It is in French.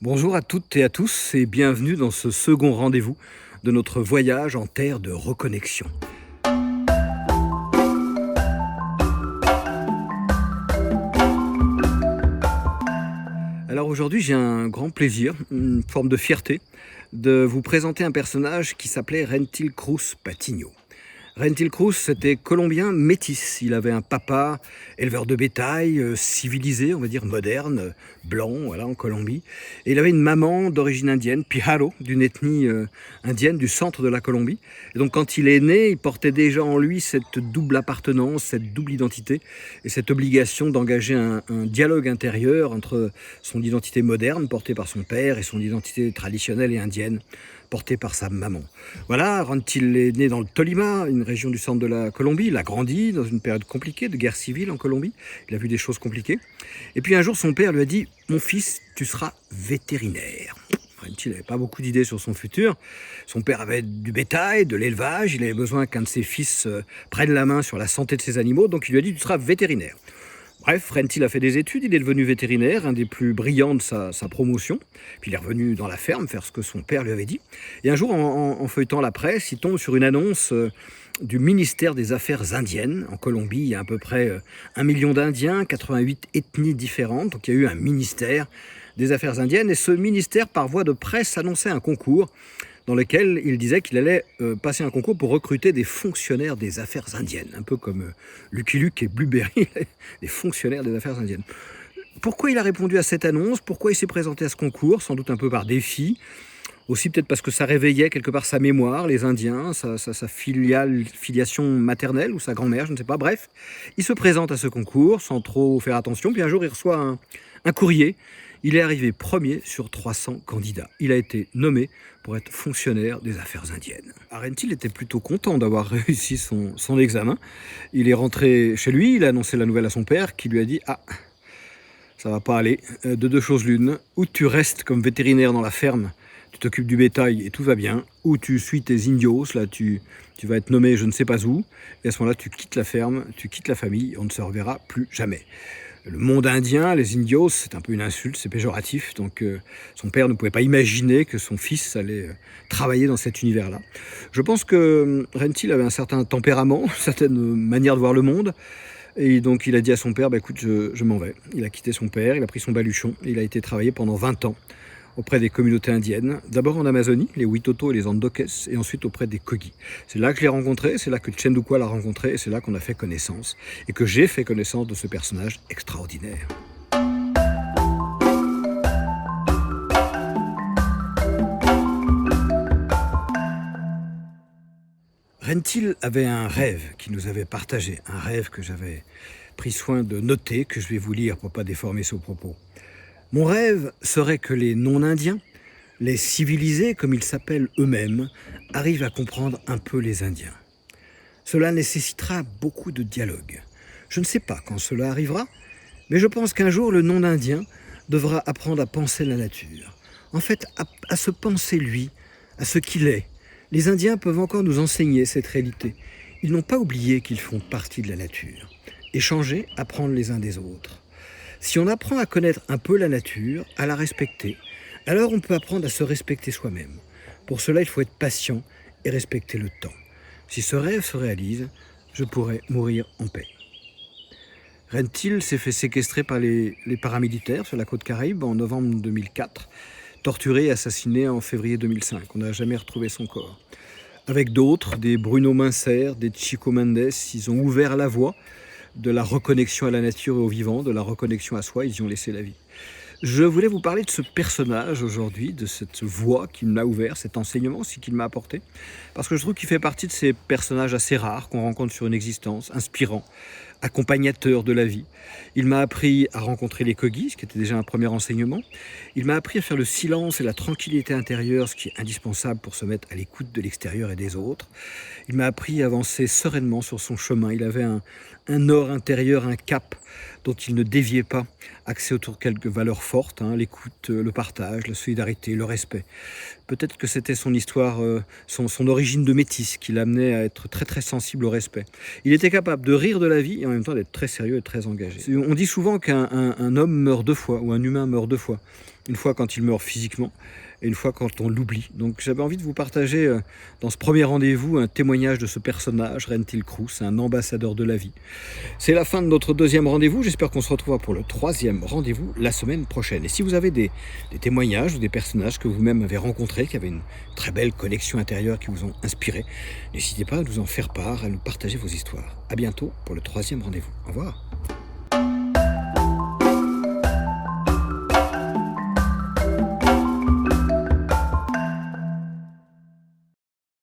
Bonjour à toutes et à tous et bienvenue dans ce second rendez-vous de notre voyage en terre de reconnexion. Alors aujourd'hui j'ai un grand plaisir, une forme de fierté, de vous présenter un personnage qui s'appelait Rentil Cruz Patiño. Rentil Cruz était colombien métis. Il avait un papa éleveur de bétail, civilisé, on va dire moderne, blanc, voilà, en Colombie. Et il avait une maman d'origine indienne, Pijaro, d'une ethnie indienne du centre de la Colombie. Et donc quand il est né, il portait déjà en lui cette double appartenance, cette double identité et cette obligation d'engager un dialogue intérieur entre son identité moderne, portée par son père, et son identité traditionnelle et indienne, portée par sa maman. Voilà, Rentil est né dans le Tolima, une région du centre de la Colombie. Il a grandi dans une période compliquée de guerre civile en Colombie. Il a vu des choses compliquées. Et puis un jour, son père lui a dit « Mon fils, tu seras vétérinaire ». Rentil n'avait pas beaucoup d'idées sur son futur. Son père avait du bétail, de l'élevage. Il avait besoin qu'un de ses fils prenne la main sur la santé de ses animaux. Donc il lui a dit « Tu seras vétérinaire ». Bref, Rentil a fait des études, il est devenu vétérinaire, un des plus brillants de sa promotion. Puis il est revenu dans la ferme faire ce que son père lui avait dit. Et un jour, en feuilletant la presse, il tombe sur une annonce du ministère des Affaires indiennes. En Colombie, il y a à peu près 1 million d'Indiens, 88 ethnies différentes. Donc il y a eu un ministère des Affaires indiennes. Et ce ministère, par voie de presse, annonçait un concours dans lequel il disait qu'il allait passer un concours pour recruter des fonctionnaires des affaires indiennes, un peu comme Lucky Luke et Blueberry, des fonctionnaires des affaires indiennes. Pourquoi il a répondu à cette annonce? Pourquoi il s'est présenté à ce concours? Sans doute un peu par défi, aussi peut-être parce que ça réveillait quelque part sa mémoire, les Indiens, sa filiation maternelle ou sa grand-mère, je ne sais pas. Bref, il se présente à ce concours sans trop faire attention, puis un jour il reçoit un courrier. Il est arrivé premier sur 300 candidats. Il a été nommé pour être fonctionnaire des affaires indiennes. Rentil était plutôt content d'avoir réussi son examen. Il est rentré chez lui, il a annoncé la nouvelle à son père qui lui a dit « Ah, ça va pas aller, de deux choses l'une, ou tu restes comme vétérinaire dans la ferme, tu t'occupes du bétail et tout va bien, ou tu suis tes indios, là tu vas être nommé je ne sais pas où, et à ce moment-là tu quittes la ferme, tu quittes la famille, on ne se reverra plus jamais. » Le monde indien, les indios, c'est un peu une insulte, c'est péjoratif. Donc son père ne pouvait pas imaginer que son fils allait travailler dans cet univers-là. Je pense que Rentil avait un certain tempérament, une certaine manière de voir le monde. Et donc il a dit à son père, bah, écoute, je m'en vais. Il a quitté son père, il a pris son baluchon et il a été travailler pendant 20 ans auprès des communautés indiennes, d'abord en Amazonie, les Witoto et les Andokes, et ensuite auprès des Kogi. C'est là que je l'ai rencontré, c'est là que Chendukwa l'a rencontré, et c'est là qu'on a fait connaissance, et que j'ai fait connaissance de ce personnage extraordinaire. Rentil avait un rêve qu'il nous avait partagé, un rêve que j'avais pris soin de noter, que je vais vous lire pour ne pas déformer ce propos. Mon rêve serait que les non-indiens, les civilisés comme ils s'appellent eux-mêmes, arrivent à comprendre un peu les Indiens. Cela nécessitera beaucoup de dialogue. Je ne sais pas quand cela arrivera, mais je pense qu'un jour le non-indien devra apprendre à penser la nature. En fait, à se penser lui, à ce qu'il est. Les Indiens peuvent encore nous enseigner cette réalité. Ils n'ont pas oublié qu'ils font partie de la nature. Échanger, apprendre les uns des autres. Si on apprend à connaître un peu la nature, à la respecter, alors on peut apprendre à se respecter soi-même. Pour cela, il faut être patient et respecter le temps. Si ce rêve se réalise, je pourrai mourir en paix. Rentil s'est fait séquestrer par les paramilitaires sur la côte Caraïbe en novembre 2004, torturé et assassiné en février 2005. On n'a jamais retrouvé son corps. Avec d'autres, des Bruno Mincer, des Chico Mendes, ils ont ouvert la voie de la reconnexion à la nature et au vivant, de la reconnexion à soi, ils y ont laissé la vie. Je voulais vous parler de ce personnage aujourd'hui, de cette voie qu'il m'a ouvert, cet enseignement aussi qu'il m'a apporté, parce que je trouve qu'il fait partie de ces personnages assez rares qu'on rencontre sur une existence, inspirants, accompagnateurs de la vie. Il m'a appris à rencontrer les Kogis, ce qui était déjà un premier enseignement. Il m'a appris à faire le silence et la tranquillité intérieure, ce qui est indispensable pour se mettre à l'écoute de l'extérieur et des autres. Il m'a appris à avancer sereinement sur son chemin. Il avait un or intérieur, un cap dont il ne déviait pas, axé autour de quelques valeurs fortes, l'écoute, le partage, la solidarité, le respect. Peut-être que c'était son histoire, son origine de métis qui l'amenait à être très très sensible au respect. Il était capable de rire de la vie et en même temps d'être très sérieux et très engagé. On dit souvent qu'un homme meurt 2 fois, ou un humain meurt 2 fois. une fois quand il meurt physiquement, et une fois quand on l'oublie. Donc j'avais envie de vous partager dans ce premier rendez-vous un témoignage de ce personnage, Rentil Cruz, un ambassadeur de la vie. C'est la fin de notre deuxième rendez-vous, j'espère qu'on se retrouvera pour le troisième rendez-vous la semaine prochaine. Et si vous avez des témoignages ou des personnages que vous-même avez rencontrés, qui avaient une très belle connexion intérieure, qui vous ont inspiré, n'hésitez pas à nous en faire part, à nous partager vos histoires. À bientôt pour le troisième rendez-vous. Au revoir.